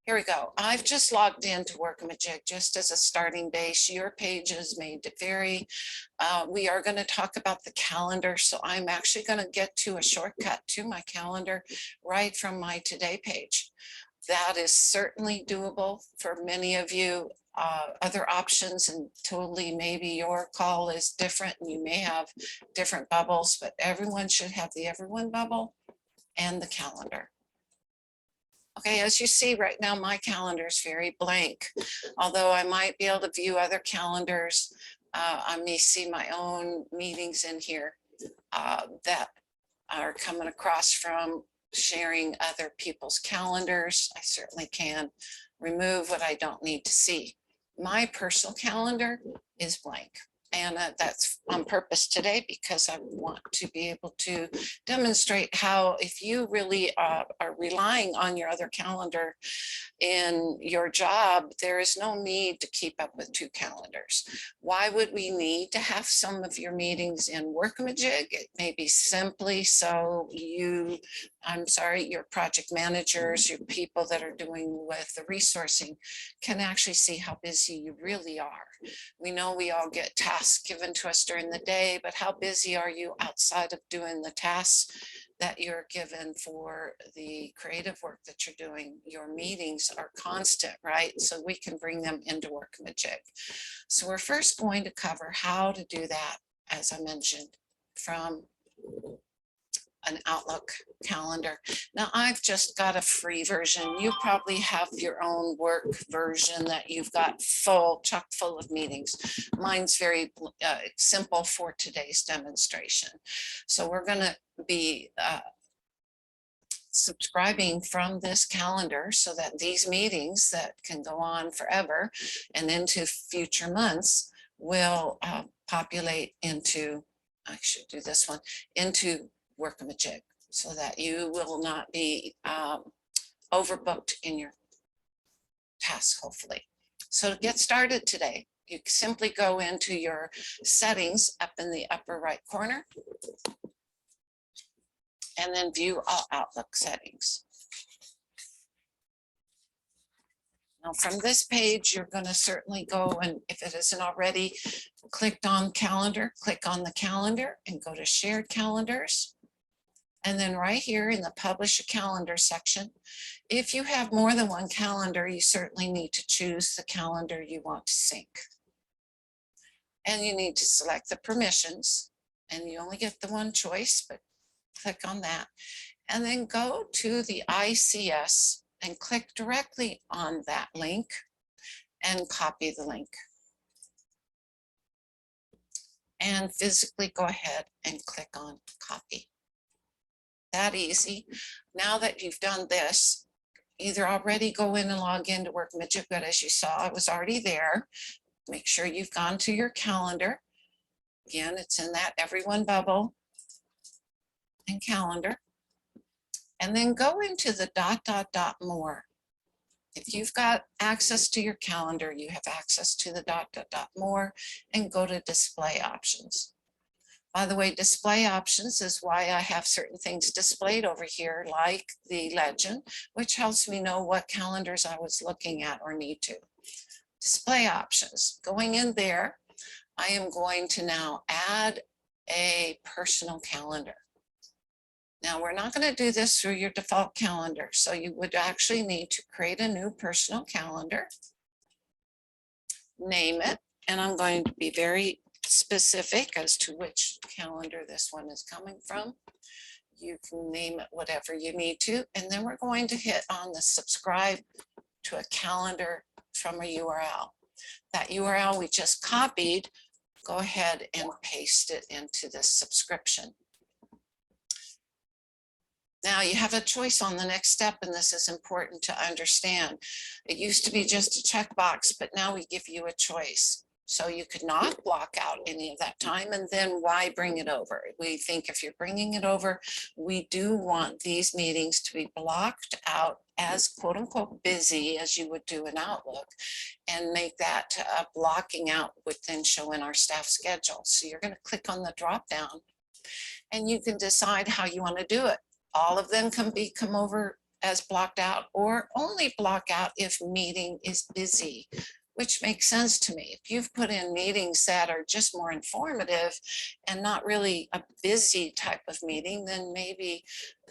Here we go. I've just logged into Workamajig just as a starting base. Your pages may vary. We are going to talk about the calendar. So I'm actually going to get to a shortcut to my calendar right from my Today page. That is certainly doable for many of you. Other options, and totally maybe your call is different and you may have different bubbles, but everyone should have the everyone bubble and the calendar. Okay, as you see right now, my calendar is very blank. Although I might be able to view other calendars, I may see my own meetings in here that are coming across from sharing other people's calendars. I certainly can remove what I don't need to see. My personal calendar is blank. And that's on purpose today because I want to be able to demonstrate how, if you really are relying on your other calendar in your job, there is no need to keep up with two calendars. Why would we need to have some of your meetings in Workamajig? It may be simply so your project managers, your people that are doing with the resourcing can actually see how busy you really are. We know we all get tasks given to us during the day, but how busy are you outside of doing the tasks that you're given for the creative work that you're doing? Your meetings are constant, right? So we can bring them into Workamajig. So we're first going to cover how to do that, as I mentioned, from an Outlook calendar. Now I've just got a free version. You probably have your own work version that you've got chock full of meetings. Mine's very simple for today's demonstration. So we're going to be subscribing from this calendar so that these meetings that can go on forever and into future months will populate into, I should do this one, into Workamajig, so that you will not be overbooked in your tasks, hopefully. So to get started today, you simply go into your settings up in the upper right corner and then view all Outlook settings. Now from this page, you're going to certainly go, and if it isn't already clicked on calendar, click on the calendar and go to shared calendars. And then right here in the publish a calendar section, if you have more than one calendar, you certainly need to choose the calendar you want to sync. And you need to select the permissions, and you only get the one choice, but click on that. And then go to the ICS and click directly on that link and copy the link. And physically go ahead and click on copy. That easy. Now that you've done this, either already go in and log into Workamajig, but as you saw, I was already there. Make sure you've gone to your calendar. Again, it's in that everyone bubble and calendar. And then go into the ... more. If you've got access to your calendar, you have access to the ... more, and go to display options. By the way, display options is why I have certain things displayed over here, like the legend, which helps me know what calendars I was looking at or need to. Display options, going in there, I am going to now add a personal calendar. Now we're not going to do this through your default calendar, so you would actually need to create a new personal calendar, name it, and I'm going to be very specific as to which calendar this one is coming from. You can name it whatever you need to, and then we're going to hit on the subscribe to a calendar from a URL. That URL we just copied, go ahead and paste it into this subscription. Now you have a choice on the next step, and this is important to understand. It used to be just a checkbox, but now we give you a choice. So you could not block out any of that time, and then why bring it over? We think if you're bringing it over, we do want these meetings to be blocked out as quote unquote busy as you would do in Outlook, and make that blocking out would then show in our staff schedule. So you're going to click on the drop down and you can decide how you want to do it. All of them can come over as blocked out, or only block out if meeting is busy, which makes sense to me. If you've put in meetings that are just more informative and not really a busy type of meeting, then maybe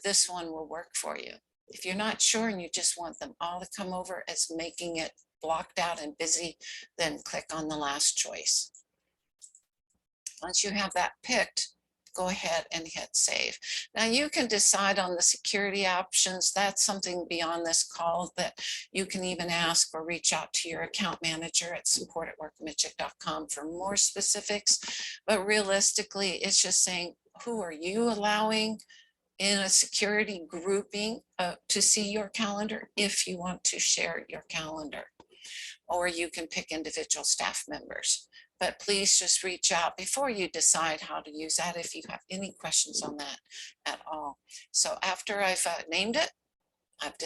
this one will work for you. If you're not sure and you just want them all to come over as making it blocked out and busy, then click on the last choice. Once you have that picked, go ahead and hit save. Now you can decide on the security options. That's something beyond this call that you can even ask or reach out to your account manager at support@workamajig.com for more specifics. But realistically, it's just saying, who are you allowing in a security grouping to see your calendar if you want to share your calendar, or you can pick individual staff members. But please just reach out before you decide how to use that if you have any questions on that at all. So after I've named it, I've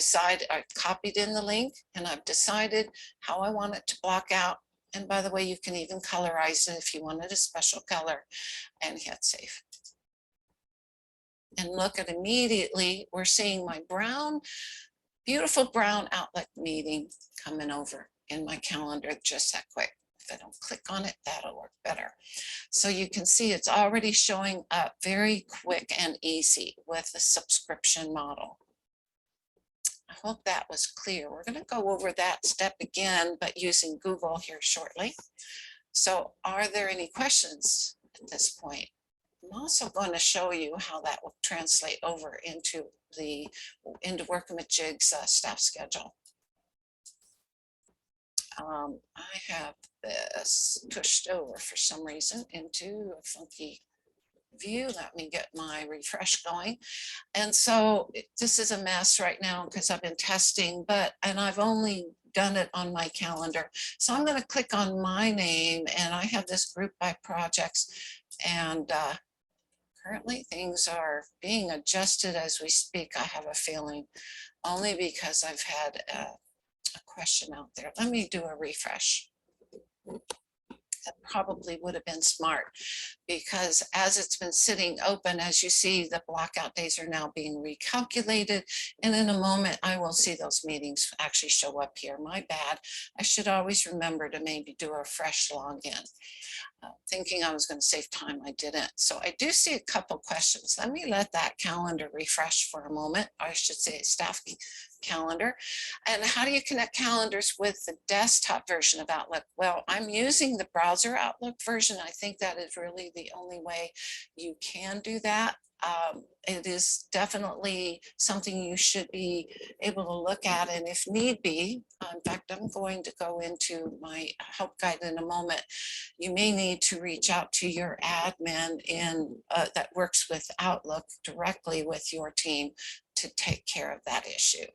copied in the link, and I've decided how I want it to block out. And by the way, you can even colorize it if you wanted a special color, and hit save. And look at immediately, we're seeing my brown, beautiful brown Outlook meeting coming over in my calendar just that quick. If I don't click on it, that'll work better. So you can see it's already showing up very quick and easy with the subscription model. I hope that was clear. We're going to go over that step again, but using Google here shortly. So are there any questions at this point? I'm also going to show you how that will translate over into Workamajig's staff schedule. I have this pushed over for some reason into a funky view. Let me get my refresh going. And so this is a mess right now because I've been testing, and I've only done it on my calendar. So I'm going to click on my name, and I have this group by projects, and currently things are being adjusted as we speak. I have a feeling, only because I've had a question out there. Let me do a refresh. That probably would have been smart, because as it's been sitting open, as you see, the blockout days are now being recalculated. And in a moment, I will see those meetings actually show up here. My bad. I should always remember to maybe do a fresh login. Thinking I was going to save time, I didn't. So I do see a couple questions. Let me let that calendar refresh for a moment. I should say staff calendar. And how do you connect calendars with the desktop version of Outlook? Well, I'm using the browser Outlook version. I think that is really the only way you can do that. It is definitely something you should be able to look at, and if need be, in fact, I'm going to go into my help guide in a moment. You may need to reach out to your admin that works with Outlook directly with your team to take care of that issue.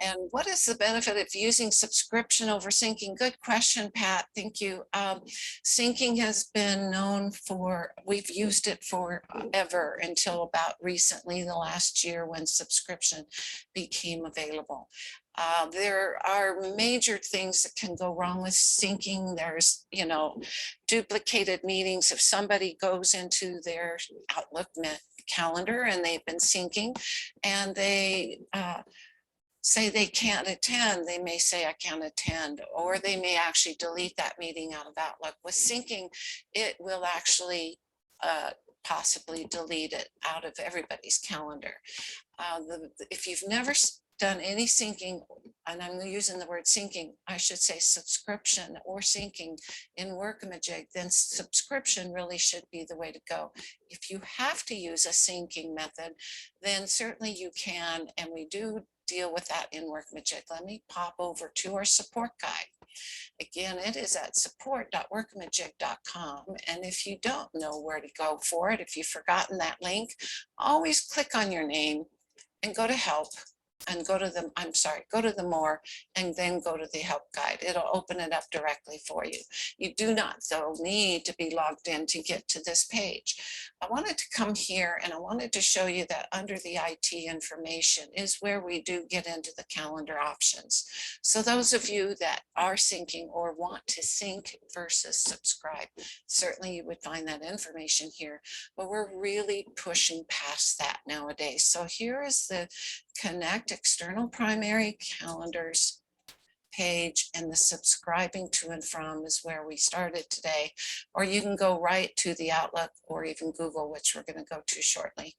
And what is the benefit of using subscription over syncing? Good question, Pat. Thank you. Syncing has been known for, we've used it forever until about recently, the last year, when subscription became available. There are major things that can go wrong with syncing. There's, duplicated meetings. If somebody goes into their Outlook calendar and they've been syncing, and they say they can't attend, they may say I can't attend, or they may actually delete that meeting out of Outlook. With syncing, it will actually possibly delete it out of everybody's calendar. If you've never done any syncing, and I'm using the word syncing, I should say subscription or syncing in Workamajig, then subscription really should be the way to go. If you have to use a syncing method, then certainly you can, and we do deal with that in Workamajig. Let me pop over to our support guide. Again, it is at support.workamajig.com. And if you don't know where to go for it, if you've forgotten that link, always click on your name and go to help, and go to the more, and then go to the help guide. It'll open it up directly for you. You do not, though, need to be logged in to get to this page. I wanted to come here, and I wanted to show you that under the IT information is where we do get into the calendar options. So those of you that are syncing or want to sync versus subscribe, certainly you would find that information here, but we're really pushing past that nowadays. So here is the connect select external primary calendars page, and the subscribing to and from is where we started today. Or you can go right to the Outlook or even Google, which we're going to go to shortly.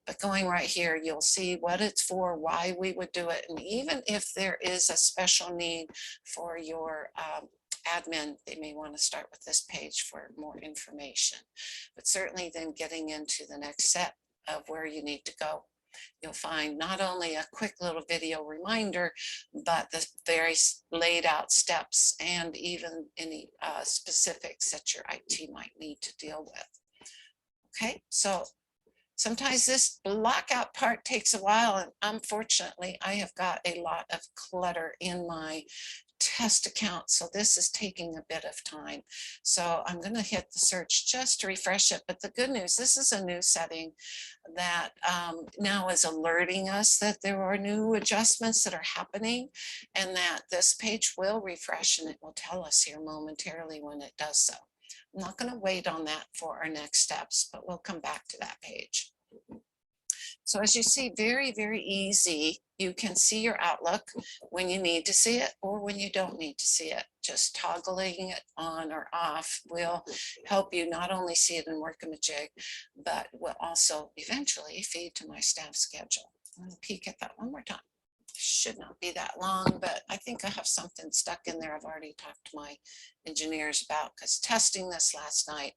But going right here, you'll see what it's for, why we would do it. And even if there is a special need for your admin, they may want to start with this page for more information. But certainly then getting into the next step of where you need to go, you'll find not only a quick little video reminder, but the very laid out steps and even any specifics that your IT might need to deal with. Okay, so sometimes this blockout part takes a while, and unfortunately I have got a lot of clutter in my test account, so this is taking a bit of time. So I'm going to hit the search just to refresh it. But the good news, this is a new setting that now is alerting us that there are new adjustments that are happening, and that this page will refresh, and it will tell us here momentarily when it does so. I'm not going to wait on that for our next steps, but we'll come back to that page. So as you see, very, very easy. You can see your Outlook when you need to see it or when you don't need to see it. Just toggling it on or off will help you not only see it in Workamajig, but will also eventually feed to my staff schedule. I'm going to peek at that one more time. Should not be that long, but I think I have something stuck in there I've already talked to my engineers about, because testing this last night,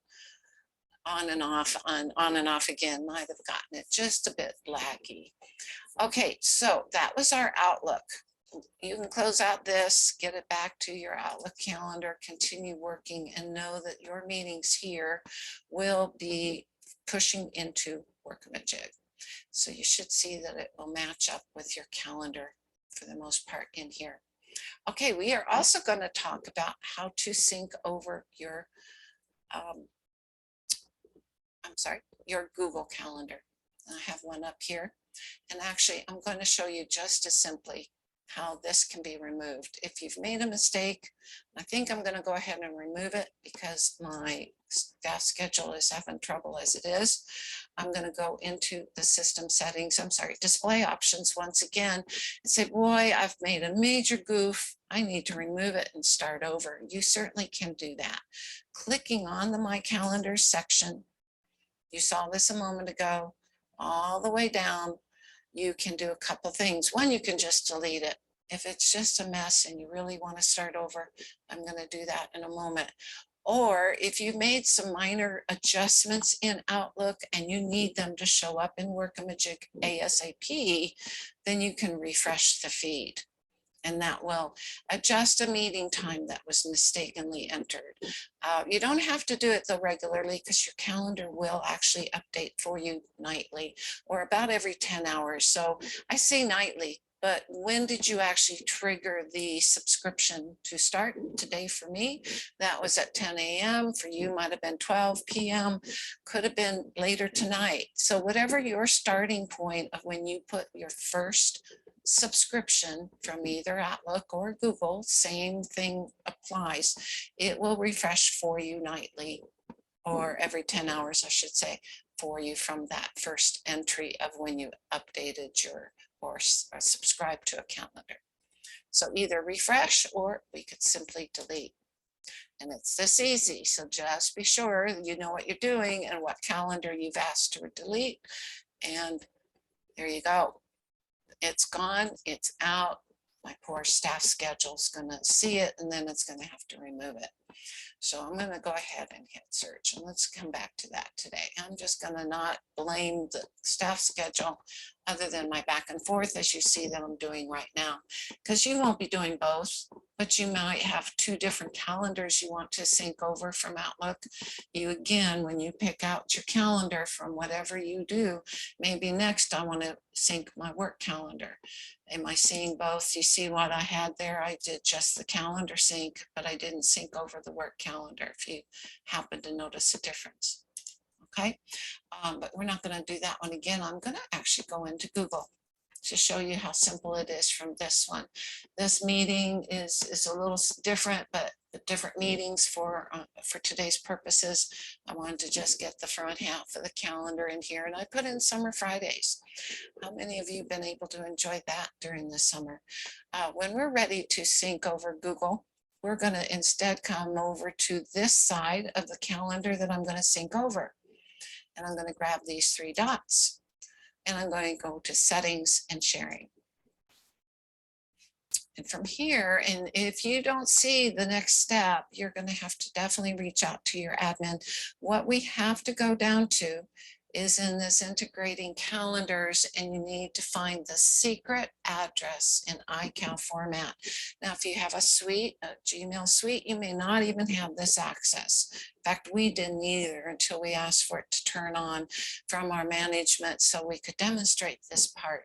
on and off again, might have gotten it just a bit laggy. Okay, so that was our Outlook. You can close out this, get it back to your Outlook calendar, continue working, and know that your meetings here will be pushing into Workamajig. So you should see that it will match up with your calendar for the most part in here. Okay, we are also going to talk about how to sync over your your Google Calendar. I have one up here, and actually I'm going to show you just as simply how this can be removed. If you've made a mistake, I think I'm going to go ahead and remove it because my staff schedule is having trouble as it is. I'm going to go into the system settings, display options once again, and say, boy, I've made a major goof. I need to remove it and start over. You certainly can do that. Clicking on the My Calendar section, you saw this a moment ago, all the way down, you can do a couple things. One, you can just delete it. If it's just a mess and you really want to start over, I'm going to do that in a moment. Or if you made some minor adjustments in Outlook and you need them to show up in Workamajig ASAP, then you can refresh the feed. And that will adjust a meeting time that was mistakenly entered. You don't have to do it though regularly, because your calendar will actually update for you nightly or about every 10 hours. So I say nightly, but when did you actually trigger the subscription to start? Today for me, that was at 10 a.m. For you, might have been 12 p.m. Could have been later tonight. So whatever your starting point of when you put your first subscription from either Outlook or Google, same thing applies. It will refresh for you nightly, or every 10 hours, I should say, for you from that first entry of when you updated your or subscribe to a calendar. So either refresh, or we could simply delete. And it's this easy. So just be sure you know what you're doing and what calendar you've asked to delete. And there you go. It's gone, it's out. My poor staff schedule is going to see it, and then it's going to have to remove it. So I'm going to go ahead and hit search, and let's come back to that today. I'm just going to not blame the staff schedule other than my back and forth, as you see that I'm doing right now, because you won't be doing both, but you might have two different calendars you want to sync over from Outlook. You, again, when you pick out your calendar from whatever you do, maybe next I want to sync my work calendar. Am I seeing both? You see what I had there? I did just the calendar sync, but I didn't sync over the work calendar, if you happen to notice a difference. Okay, but we're not going to do that one again. I'm going to actually go into Google to show you how simple it is from this one. This meeting is a little different, but the different meetings for today's purposes. I wanted to just get the front half of the calendar in here, and I put in summer Fridays. How many of you have been able to enjoy that during the summer? When we're ready to sync over Google, we're going to instead come over to this side of the calendar that I'm going to sync over. And I'm going to grab these three dots, and I'm going to go to settings and sharing. And from here, and if you don't see the next step, you're going to have to definitely reach out to your admin. What we have to go down to is in this integrating calendars, and you need to find the secret address in iCal format. Now, if you have a suite, a Gmail suite, you may not even have this access. In fact, we didn't either until we asked for it to turn on from our management so we could demonstrate this part.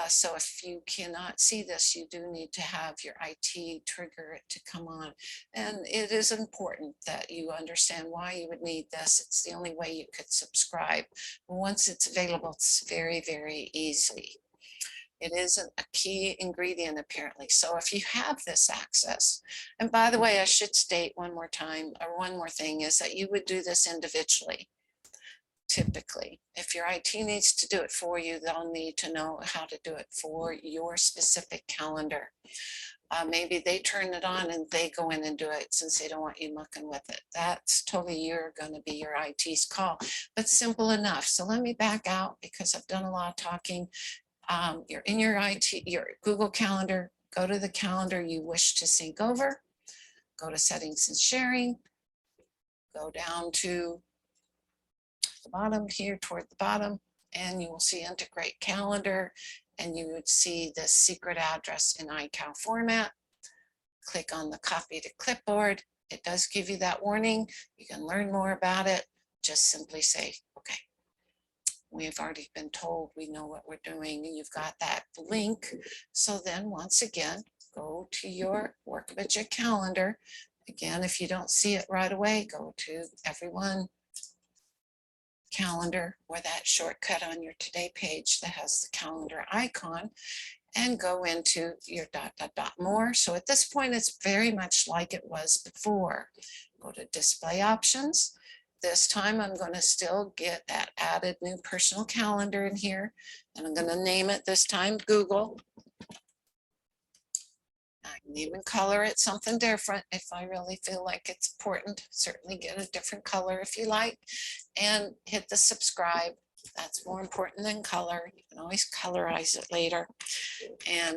So if you cannot see this, you do need to have your IT trigger it to come on. And it is important that you understand why you would need this. It's the only way you could subscribe. Once it's available, it's very, very easy. It is a key ingredient, apparently. So if you have this access, and by the way, I should state one more time, or one more thing, is that you would do this individually. Typically, if your IT needs to do it for you, they'll need to know how to do it for your specific calendar. Maybe they turn it on and they go in and do it since they don't want you mucking with it. That's totally going to be your IT's call, but simple enough. So let me back out because I've done a lot of talking. You're in your your Google Calendar. Go to the calendar you wish to sync over. Go to settings and sharing. Go down to the bottom here toward the bottom, and you will see integrate calendar, and you would see the secret address in iCal format. Click on the copy to clipboard. It does give you that warning. You can learn more about it. Just simply say, okay, we've already been told we know what we're doing, and you've got that link. So then once again, go to your Workamajig calendar. Again, if you don't see it right away, go to everyone calendar or that shortcut on your today page that has the calendar icon, and go into your ... more. So at this point, it's very much like it was before. Go to display options. This time I'm going to still get that added new personal calendar in here, and I'm going to name it this time Google. I can even color it something different if I really feel like it's important. Certainly get a different color if you like, and hit the subscribe. That's more important than color. You can always colorize it later. And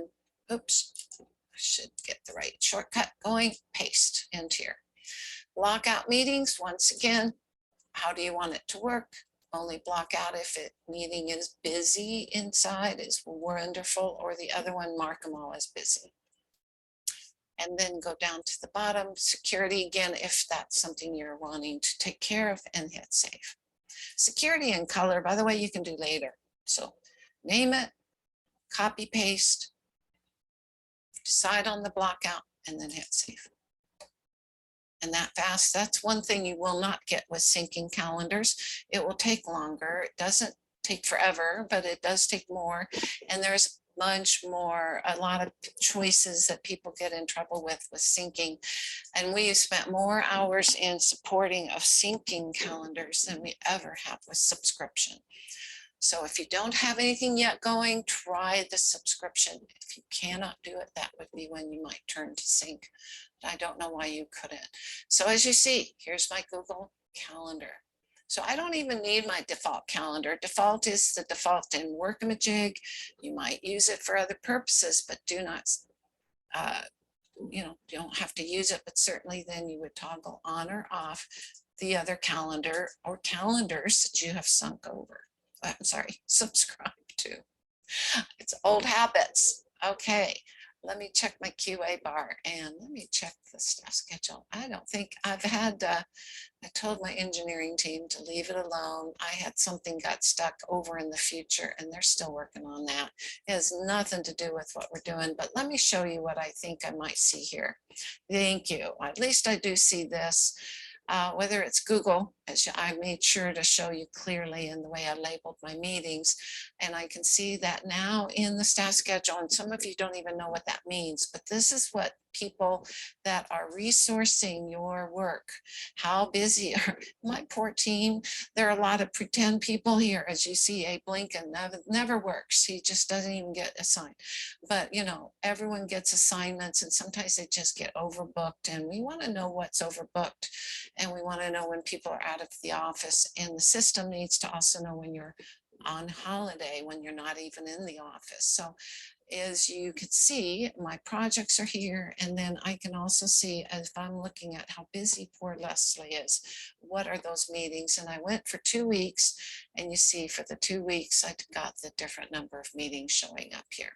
oops, I should get the right shortcut going. Paste into here. Lockout meetings. Once again, how do you want it to work? Only block out if it meeting is busy inside is wonderful, or the other one, mark them all as busy. And then go down to the bottom, security again, if that's something you're wanting to take care of, and hit save. Security and color, by the way, you can do later. So name it, copy, paste, decide on the block out, and then hit save. And that fast, that's one thing you will not get with syncing calendars. It will take longer. It doesn't take forever, but it does take more. And there's much more, a lot of choices that people get in trouble with syncing. And we have spent more hours in supporting of syncing calendars than we ever have with subscription. So if you don't have anything yet going, try the subscription. If you cannot do it, that would be when you might turn to sync. But I don't know why you couldn't. So as you see, here's my Google Calendar. So I don't even need my default calendar. Default is the default in Workamajig. You might use it for other purposes, but do not, you don't have to use it, but certainly then you would toggle on or off the other calendar or calendars that you have sunk over. I'm sorry, subscribe to. It's old habits. Okay, let me check my QA bar and let me check the staff schedule. I don't think I've had, I told my engineering team to leave it alone. I had something got stuck over in the future and they're still working on that. It has nothing to do with what we're doing, but let me show you what I think I might see here. Thank you. At least I do see this. Whether it's Google, as I made sure to show you clearly in the way I labeled my meetings, and I can see that now in the staff schedule, and some of you don't even know what that means, but this is what people that are resourcing your work. How busy are my poor team? There are a lot of pretend people here. As you see, Abe Lincoln never works. He just doesn't even get assigned. But you know, everyone gets assignments and sometimes they just get overbooked, and we want to know what's overbooked, and we want to know when people are out of the office, and the system needs to also know when you're on holiday, when you're not even in the office. So as you can see, my projects are here, and then I can also see, if I'm looking at how busy poor Leslie is, what are those meetings? And I went for 2 weeks, and you see for the 2 weeks I got the different number of meetings showing up here.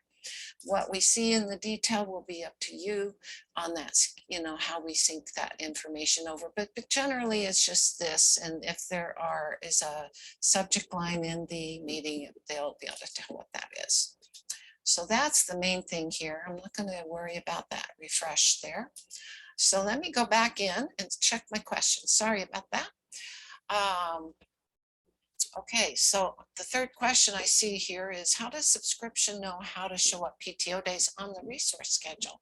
What we see in the detail will be up to you on that, you know, how we sync that information over. But generally it's just this. And if there is a subject line in the meeting, they'll be able to tell what that is. So that's the main thing here. I'm not going to worry about that. Refresh there. So let me go back in and check my questions. Sorry about that. Okay, so the third question I see here is, how does subscription know how to show up PTO days on the resource schedule?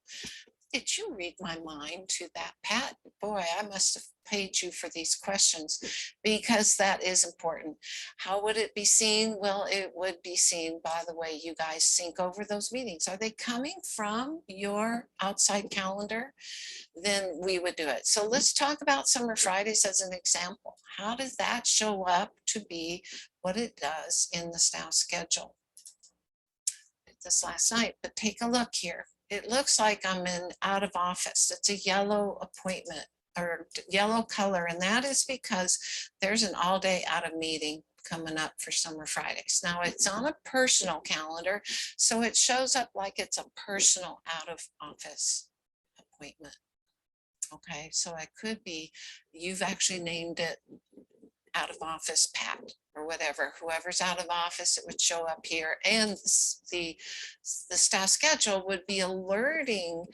Did you read my mind to that, Pat? Boy, I must have paid you for these questions, because that is important. How would it be seen? Well, it would be seen by the way you guys sync over those meetings. Are they coming from your outside calendar? Then we would do it. So let's talk about Summer Fridays as an example. How does that show up to be what it does in the staff schedule? I did this last night, but take a look here. It looks like I'm in out of office. It's a yellow appointment or yellow color, and that is because there's an all day out of meeting coming up for Summer Fridays. Now it's on a personal calendar, so it shows up like it's a personal out of office appointment. Okay, so it could be you've actually named it out of office Pat or whatever. Whoever's out of office, it would show up here, and the staff schedule would be alerting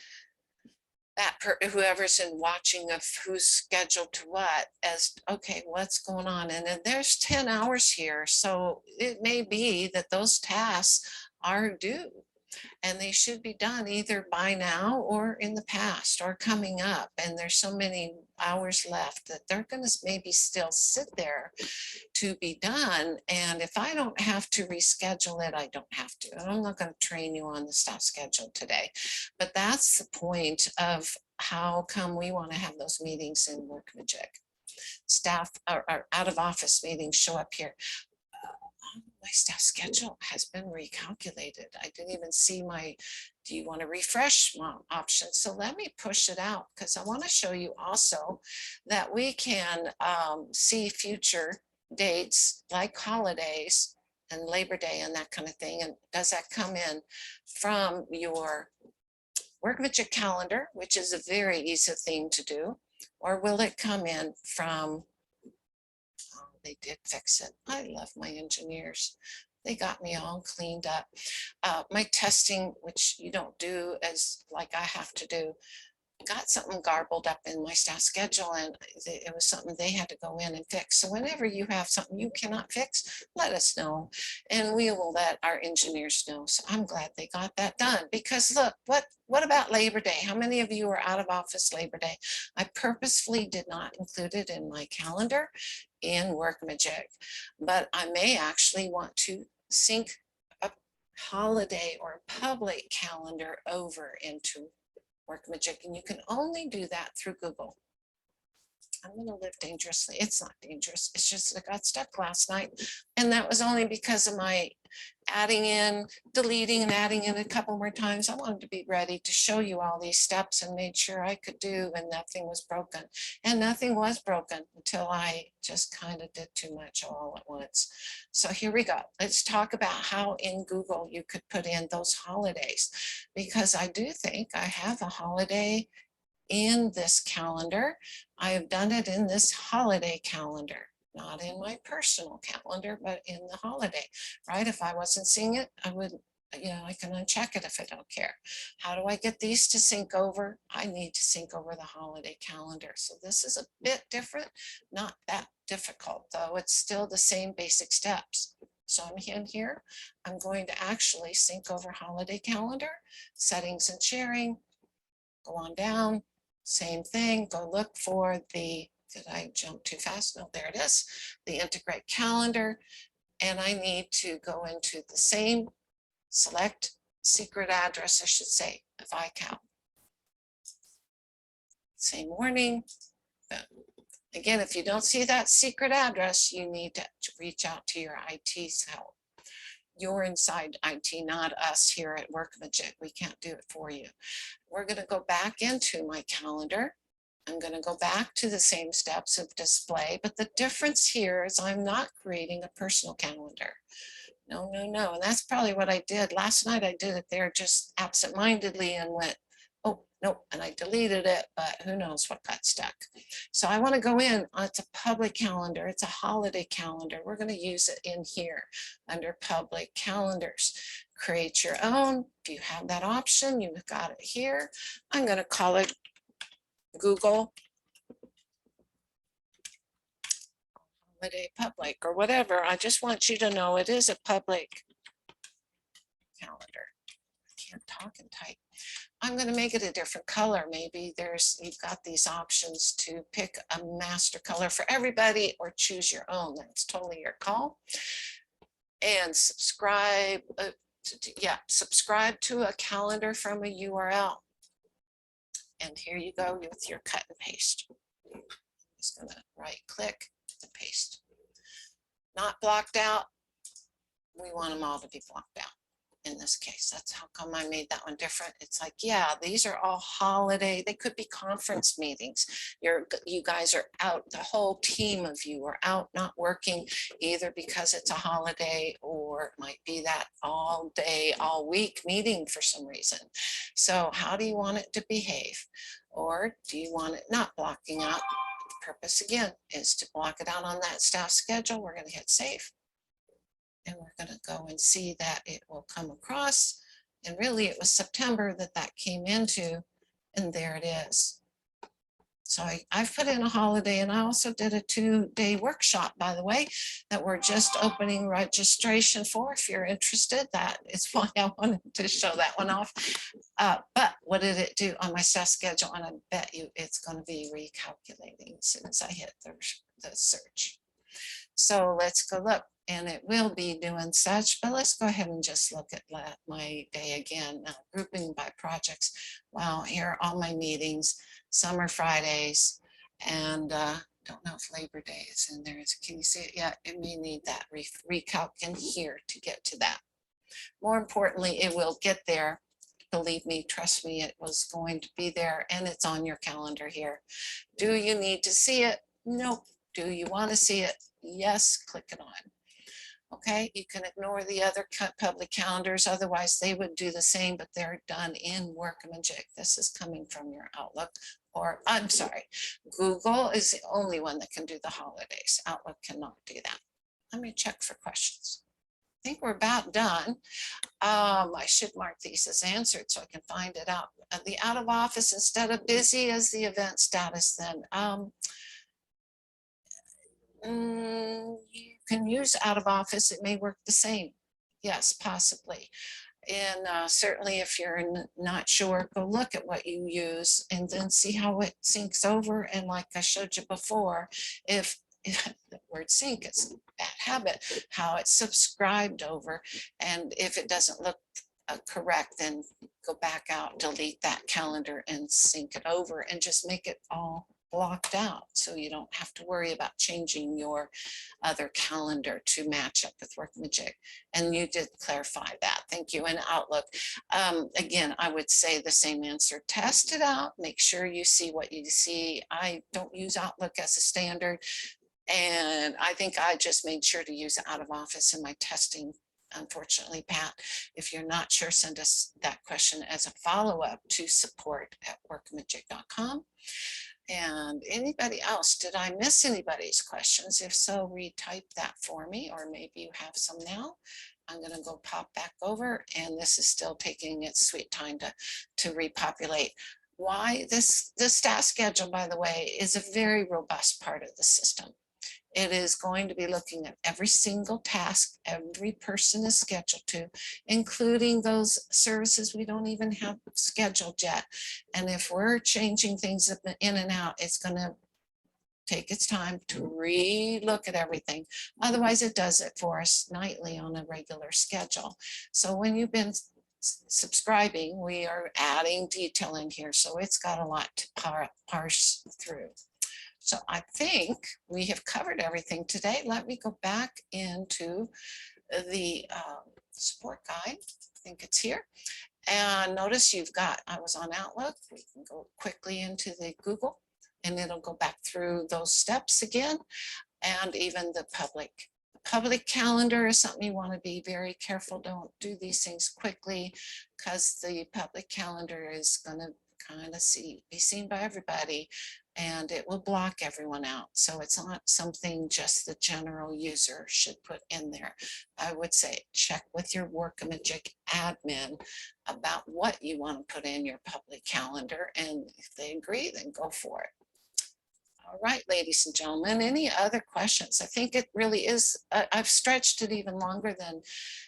that whoever's in watching of who's scheduled to what as, okay, what's going on? And then there's 10 hours here, so it may be that those tasks are due, and they should be done either by now or in the past or coming up. And there's so many hours left that they're going to maybe still sit there to be done. And if I don't have to reschedule it, I don't have to. And I'm not going to train you on the staff schedule today. But that's the point of how come we want to have those meetings in Workamajig. Staff or out of office meetings show up here. My staff schedule has been recalculated. I didn't even see my, do you want to refresh option? So let me push it out, because I want to show you also that we can see future dates like holidays and Labor Day and that kind of thing. And does that come in from your Workamajig calendar, which is a very easy thing to do, or will it come in from, they did fix it. I love my engineers. They got me all cleaned up. My testing, which you don't do as like I have to do, got something garbled up in my staff schedule, and it was something they had to go in and fix. So whenever you have something you cannot fix, let us know, and we will let our engineers know. So I'm glad they got that done, because look, what about Labor Day? How many of you are out of office Labor Day? I purposefully did not include it in my calendar in Workamajig, but I may actually want to sync a holiday or public calendar over into Workamajig, and you can only do that through Google. I'm going to live dangerously. It's not dangerous. It's just that I got stuck last night, and that was only because of my adding in, deleting and adding in a couple more times. I wanted to be ready to show you all these steps and made sure I could do, and nothing was broken. And nothing was broken until I just kind of did too much all at once. So here we go. Let's talk about how in Google you could put in those holidays, because I do think I have a holiday in this calendar. I have done it in this holiday calendar, not in my personal calendar, but in the holiday, right? If I wasn't seeing it, I would, you know, I can uncheck it if I don't care. How do I get these to sync over? I need to sync over the holiday calendar. So this is a bit different, not that difficult, though it's still the same basic steps. So I'm in here, I'm going to actually sync over holiday calendar, settings and sharing, Go on down, same thing, go look for the, did I jump too fast? No, there it is, the integrate calendar. And I need to go into the same, select secret address, I should say, of iCal. Same warning. Again, if you don't see that secret address, you need to reach out to your IT's help. You're inside IT, not us here at Workamajig. We can't do it for you. We're going to go back into my calendar. I'm going to go back to the same steps of display, but the difference here is I'm not creating a personal calendar. No, no, no. And that's probably what I did. Last night I did it there just absentmindedly and went, oh, nope. And I deleted it, but who knows what got stuck. So I want to go in, it's a public calendar. It's a holiday calendar. We're going to use it in here under public calendars. Create your own. If you have that option, you've got it here. I'm going to call it Google Holiday Public or whatever. I just want you to know it is a public calendar. I can't talk and type. I'm going to make it a different color. Maybe you've got these options to pick a master color for everybody or choose your own. That's totally your call. And subscribe. Subscribe to a calendar from a URL. And here you go with your cut and paste. I'm just going to right click and paste. Not blocked out. We want them all to be blocked out. In this case, that's how come I made that one different. It's like, yeah, these are all holiday. They could be conference meetings. You guys are out. The whole team of you are out, not working either because it's a holiday or it might be that all day, all week meeting for some reason. So how do you want it to behave? Or do you want it not blocking out? The purpose again is to block it out on that staff schedule. We're going to hit save. And we're going to go and see that it will come across. And really it was September that came into, and there it is. So I've put in a holiday, and I also did a 2-day workshop, by the way, that we're just opening registration for. If you're interested, that is why I wanted to show that one off. But what did it do on my staff schedule? And I bet you it's going to be recalculating as soon as I hit the search. So let's go look, and it will be doing such, but let's go ahead and just look at my day again. Now, grouping by projects. Wow, here are all my meetings. Some are Fridays, and don't know if Labor Day is in there. Can you see it yet? It may need that recalc in here to get to that. More importantly, it will get there. Believe me, trust me, it was going to be there, and it's on your calendar here. Do you need to see it? Nope. Do you want to see it? Yes, click it on. Okay, you can ignore the other public calendars, otherwise they would do the same, but they're done in Workamajig. This is coming from your Outlook, or I'm sorry, Google is the only one that can do the holidays. Outlook cannot do that. Let me check for questions. I think we're about done. I should mark these as answered so I can find it out. The out of office instead of busy as the event status then. You can use out of office. It may work the same. Yes, possibly. And certainly if you're not sure, go look at what you use and then see how it syncs over. And like I showed you before, if the word sync is a bad habit, how it's subscribed over. And if it doesn't look correct, then go back out, delete that calendar and sync it over and just make it all blocked out so you don't have to worry about changing your other calendar to match up with Workamajig. And you did clarify that. Thank you. And Outlook, again, I would say the same answer. Test it out. Make sure you see what you see. I don't use Outlook as a standard, and I think I just made sure to use out of office in my testing. Unfortunately, Pat, if you're not sure, send us that question as a follow-up to support@workamajig.com. And anybody else, did I miss anybody's questions? If so, retype that for me, or maybe you have some now. I'm going to go pop back over, and this is still taking its sweet time to repopulate. Why the staff schedule, by the way, is a very robust part of the system. It is going to be looking at every single task every person is scheduled to, including those services we don't even have scheduled yet. And if we're changing things in and out, it's going to take its time to re-look at everything. Otherwise, it does it for us nightly on a regular schedule. So when you've been subscribing, we are adding detail in here. So it's got a lot to parse through. So I think we have covered everything today. Let me go back into the support guide. I think it's here. And notice you've got, I was on Outlook. We can go quickly into the Google and it'll go back through those steps again. And even the public calendar is something you want to be very careful. Don't do these things quickly because the public calendar is going to kind of be seen by everybody and it will block everyone out. So it's not something just the general user should put in there. I would say check with your Workamajig admin about what you want to put in your public calendar. And if they agree, then go for it. All right, ladies and gentlemen, any other questions? I think it really is, I've stretched it even longer than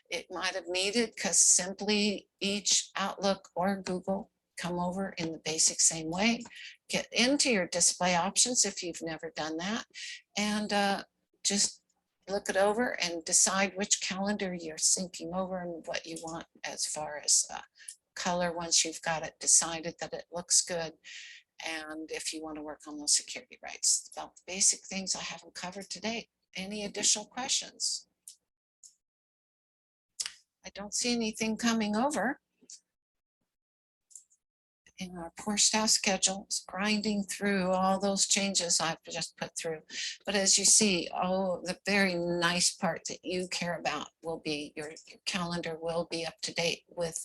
it might have needed because simply each Outlook or Google come over in the basic same way. Get into your display options if you've never done that, and just look it over and decide which calendar you're syncing over and what you want as far as color once you've got it decided that it looks good. And if you want to work on those security rights, about the basic things I haven't covered today. Any additional questions? I don't see anything coming over. In our poor staff schedule, is grinding through all those changes I've just put through. But as you see, the very nice part that you care about will be your calendar will be up to date with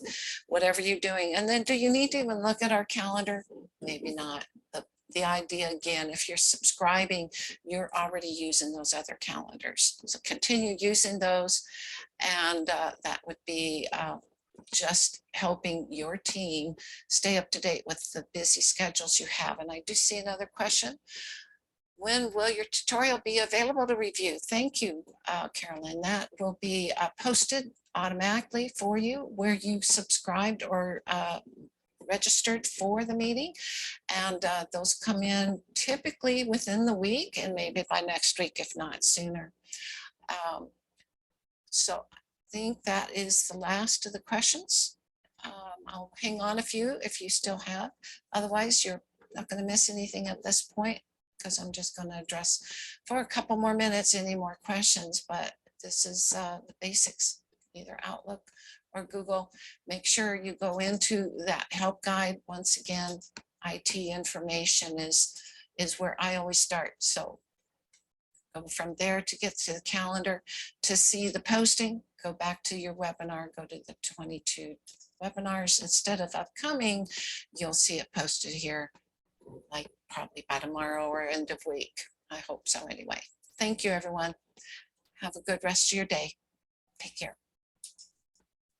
whatever you're doing. And then do you need to even look at our calendar? Maybe not. The idea again, if you're subscribing, you're already using those other calendars. So continue using those. And that would be just helping your team stay up to date with the busy schedules you have. And I do see another question. When will your tutorial be available to review? Thank you, Carolyn. That will be posted automatically for you where you subscribed or registered for the meeting. And those come in typically within the week and maybe by next week, if not sooner. So I think that is the last of the questions. I'll hang on a few if you still have. Otherwise, you're not going to miss anything at this point because I'm just going to address for a couple more minutes any more questions. But this is the basics, either Outlook or Google. Make sure you go into that help guide. Once again, IT information is where I always start. So go from there to get to the calendar to see the posting. Go back to your webinar, go to the 22 webinars. Instead of upcoming, you'll see it posted here, like probably by tomorrow or end of week. I hope so anyway. Thank you, everyone. Have a good rest of your day. Take care.